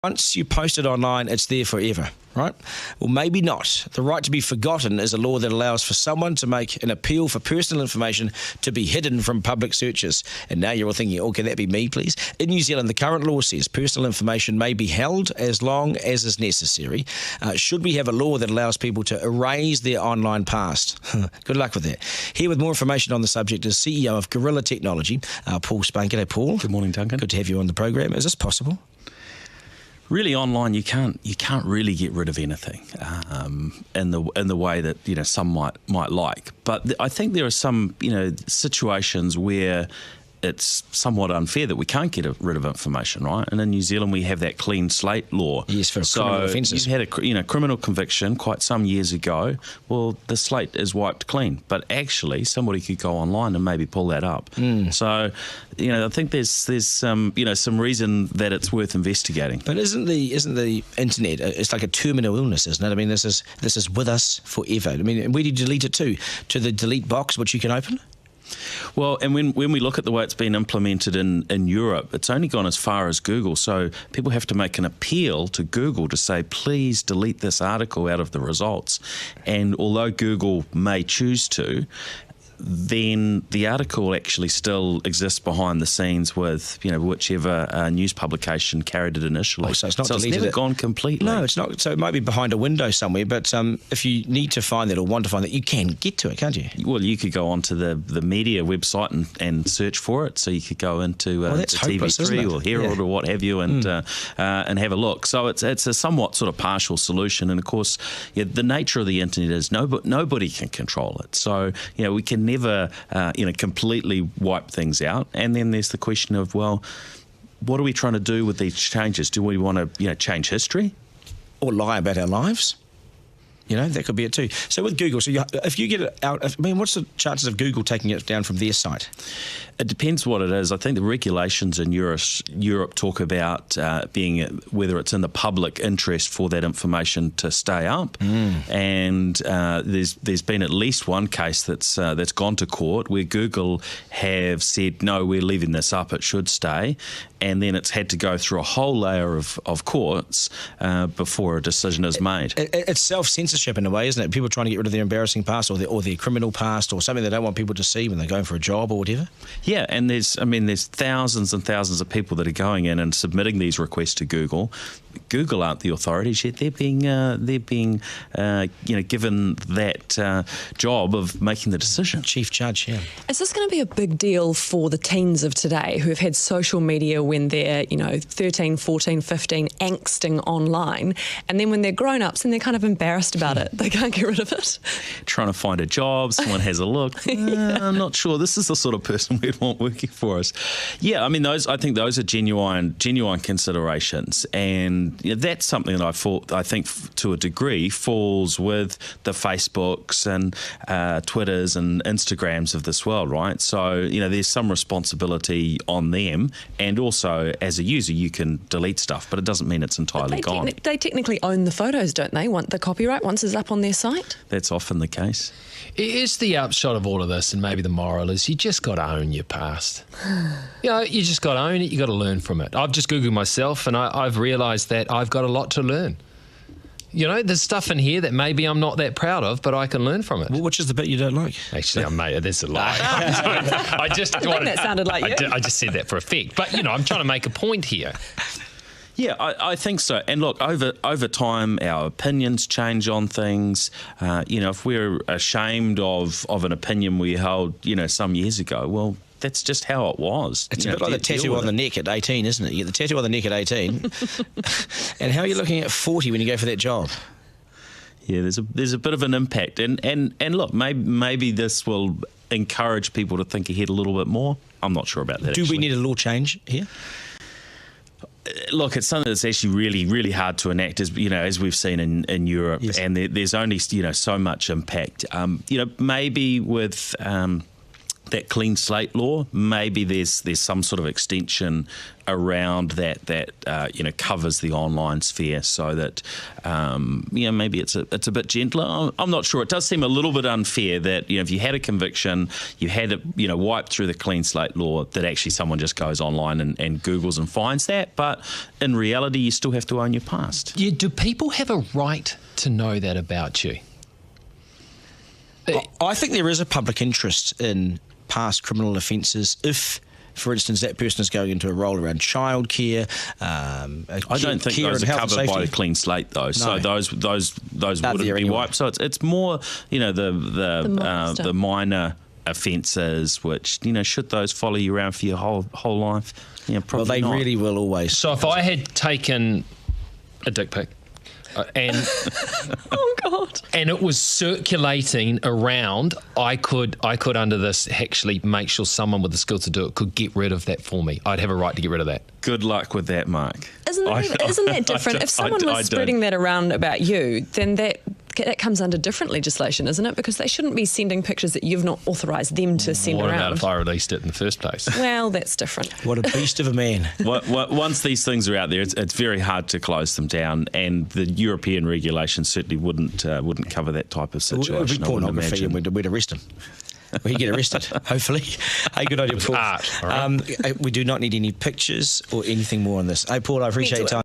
Once you post it online, it's there forever, right? Well, maybe not. The right to be forgotten is a law that allows for someone to make an appeal for personal information to be hidden from public searches. And now you're all thinking, oh, can that be me, please? In New Zealand, the current law says personal information may be held as long as is necessary. Should we have a law that allows people to erase their online past? Good luck with that. Here with more information on the subject is CEO of Gorilla Technology, Paul Spain. G'day, Paul. Good morning, Duncan. Good to have you on the program. Is this possible? Really, online you can't really get rid of anything in the way that some might like. But I think there are some situations where it's somewhat unfair that we can't get rid of information, right? And in New Zealand, we have that clean slate law. Yes, for criminal offences. You had a criminal conviction quite some years ago. Well, the slate is wiped clean, but actually somebody could go online and maybe pull that up. So, I think there's some reason that it's worth investigating. But isn't the internet? It's like a terminal illness, isn't it? I mean, this is with us forever. I mean, where do you delete it to? To the delete box, which you can open? Well, and when we look at the way it's been implemented in Europe, it's only gone as far as Google. So people have to make an appeal to Google to say, please delete this article out of the results. And although Google may choose to, then the article actually still exists behind the scenes with whichever news publication carried it initially. Oh, so it's not deleted. It's never gone completely. No, it's not. So it might be behind a window somewhere, but if you need to find that or want to find that, you can get to it, can't you? Well, you could go onto the media website and search for it. So you could go into TV3 or Herald or what have you and have a look. So it's a somewhat sort of partial solution. And of course, the nature of the internet is nobody can control it. So we can never completely wipe things out. And then there's the question of, well, what are we trying to do with these changes? Do we want to change history? Or lie about our lives? That could be it too. So with Google, if you get it out, what's the chances of Google taking it down from their site? It depends what it is. I think the regulations in Europe talk about being whether it's in the public interest for that information to stay up. And there's been at least one case that's gone to court where Google have said, no, we're leaving this up, it should stay. And then it's had to go through a whole layer of courts before a decision is made. It's self-censorship in a way, isn't it? People trying to get rid of their embarrassing past or their criminal past or something they don't want people to see when they're going for a job or whatever. Yeah, and there's thousands and thousands of people that are going in and submitting these requests to Google. Google aren't the authorities yet. They're being given that job of making the decision. Chief judge, yeah. Is this going to be a big deal for the teens of today who have had social media when they're 13, 14, 15, angsting online, and then when they're grown-ups and they're kind of embarrassed about it, they can't get rid of it? Trying to find a job, someone has a look. I'm not sure this is the sort of person we'd want working for us. Yeah, I think those are genuine considerations, and that's something that I think to a degree falls with the Facebooks and Twitters and Instagrams of this world, right? So, there's some responsibility on them, and also as a user you can delete stuff, but it doesn't mean it's entirely gone. They technically own the photos, don't they? Want the copyright once it's up on their site? That's often the case. Is the upshot of all of this, and maybe the moral is, you just got to own your past. You just got to own it. You got to learn from it. I've just Googled myself, and I've realised that I've got a lot to learn. There's stuff in here that maybe I'm not that proud of, but I can learn from it. Well, which is the bit you don't like? Actually, that's a lie. I think that sounded like you. I just said that for effect. But, I'm trying to make a point here. Yeah, I think so. And look, over time, our opinions change on things. If we're ashamed of an opinion we held, some years ago, well, that's just how it was. It's a bit like the tattoo on the neck at 18, isn't it? You get the tattoo on the neck at 18. And how are you looking at 40 when you go for that job? Yeah, there's a bit of an impact. And look, maybe this will encourage people to think ahead a little bit more. I'm not sure about that. Do we need a law change here? Look, it's something that's actually really, really hard to enact, as we've seen in Europe, yes. And there's only so much impact. Maybe with that clean slate law, maybe there's some sort of extension around that covers the online sphere, so that maybe it's a bit gentler. I'm not sure. It does seem a little bit unfair that if you had a conviction, you had it wiped through the clean slate law, that actually someone just goes online and Googles and finds that. But in reality, you still have to own your past. Yeah, do people have a right to know that about you? I think there is a public interest in past criminal offences if, for instance, that person is going into a role around childcare. I don't think those are covered by the clean slate, though. No. So those wouldn't be wiped. So it's more, the minor offences, which should those follow you around for your whole life? Probably well, they not. really will always. So if I had taken a dick pic and Oh God! and it was circulating around, I could under this actually make sure someone with the skill to do it could get rid of that for me. I'd have a right to get rid of that. Good luck with that, Mark. Isn't that different? If someone was spreading that around about you, then that comes under different legislation, isn't it? Because they shouldn't be sending pictures that you've not authorised them to send What around. about if I released it in the first place? Well, that's different. What a beast of a man. Once these things are out there, it's very hard to close them down, and the European regulations certainly wouldn't cover that type of situation. It would be pornography, and we'd arrest him. Well, he'd get arrested, hopefully. Hey, good idea, Paul. Art, all right. We do not need any pictures or anything more on this. Hey, Paul, I appreciate your time.